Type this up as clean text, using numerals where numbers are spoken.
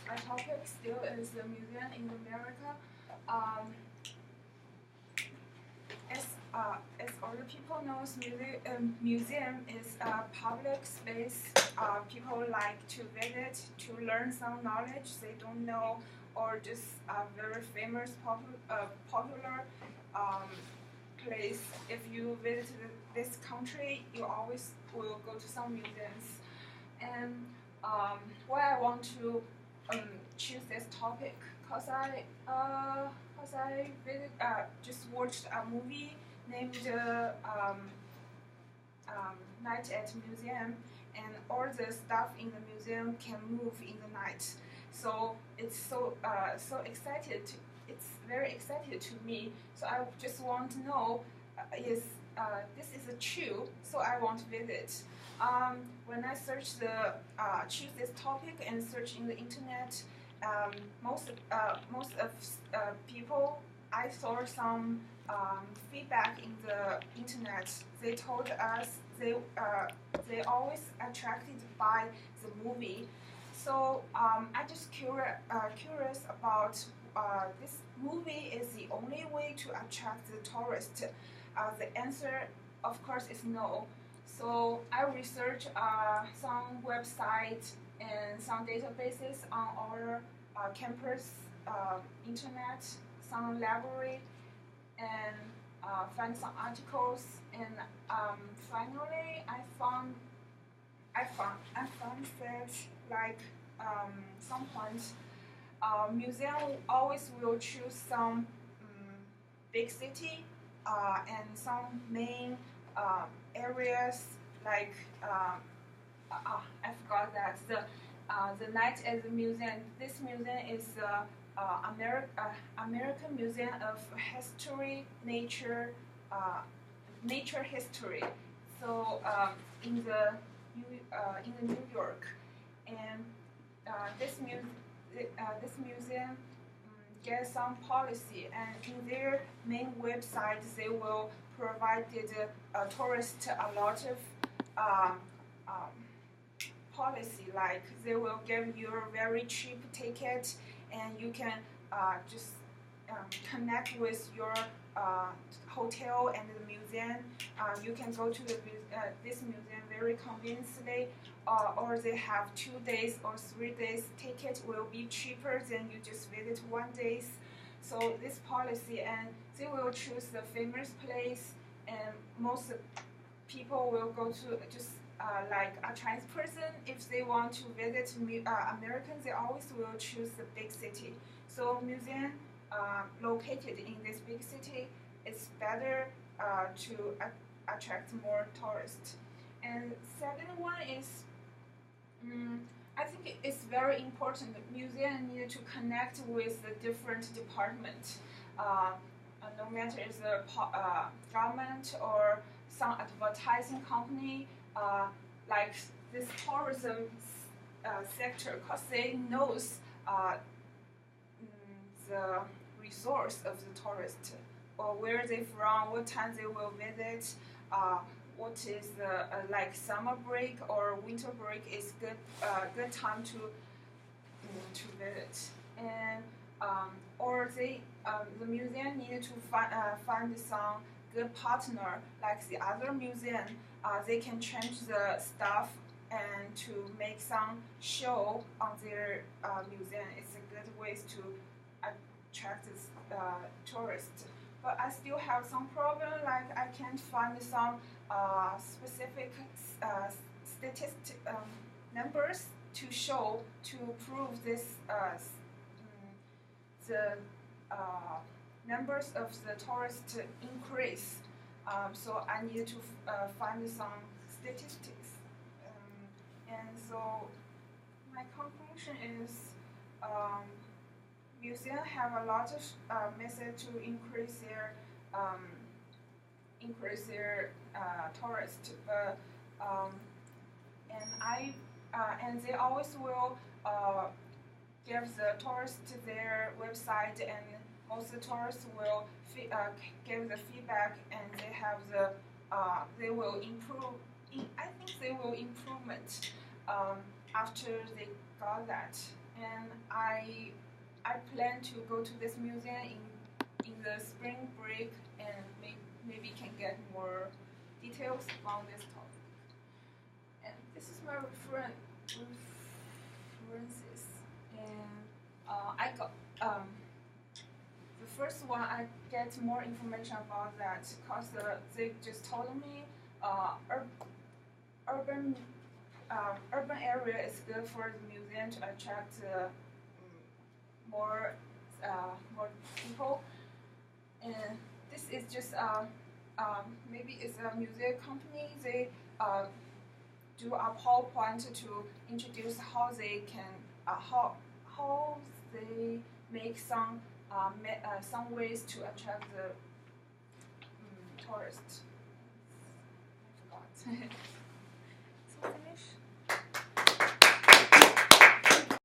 my topic still is the museum in America. Um, as other people know, museum is a public space. People like to visit to learn some knowledge they don't know, or just a very famous popular place. If you visit this country, you always will go to some museums. And why I want to choose this topic, cause I just watched a movie named Night at Museum, and all the stuff in the museum can move in the night. So it's so excited. It's very excited to me. So I just want to know is this is true? So I want to visit. When I choose this topic and search in the internet, most of people, I saw some feedback in the internet. They told us they always attracted by the movie. So I just curious about this movie is the only way to attract the tourists. The answer, of course, is no. So I researched some websites and some databases on our campus internet, some library, and find some articles. And finally, I found that like some point, museum always will choose some big city and some main areas like I forgot that the night at the museum. This museum is the American Museum of History, Nature History. So in the New York, and this museum get some policy, and in their main website they will provide tourists a lot of policy, like they will give you a very cheap ticket, and you can just connect with your hotel and the museum. You can go to this museum very conveniently, or they have 2 days or 3 days ticket will be cheaper than you just visit 1 day. So this policy, and they will choose the famous place, and most people will go to just like a Chinese person, if they want to visit Americans, they always will choose the big city. So museum located in this big city, it's better to attract more tourists. And second one is, I think it's very important. The museum need to connect with the different departments. No matter it's the government or some advertising company, like this tourism sector, because they knows the resource of the tourist, or where they from, what time they will visit, what is the like summer break or winter break is good time to visit, and or the museum need to find some good partner like the other museum. They can change the stuff and to make some show on their museum. It's a good way to attract tourists. But I still have some problem, like I can't find some specific statistic numbers to show to prove this the numbers of the tourists increase. So I need to find some statistics. And so my conclusion is museums have a lot of methods to increase their tourists, but and they always will give the tourists their website, and most of the tourists will give the feedback, and they have they will improve. I think they will improvement after they got that, and I plan to go to this museum in the spring break and maybe can get more details on this topic. And this is my references, and I got the first one. I get more information about that because they just told me urban urban area is good for the museum to attract more more people, and this is just maybe it's a museum company. They do a PowerPoint to introduce how they can how they make some ways to attract the tourists. I forgot.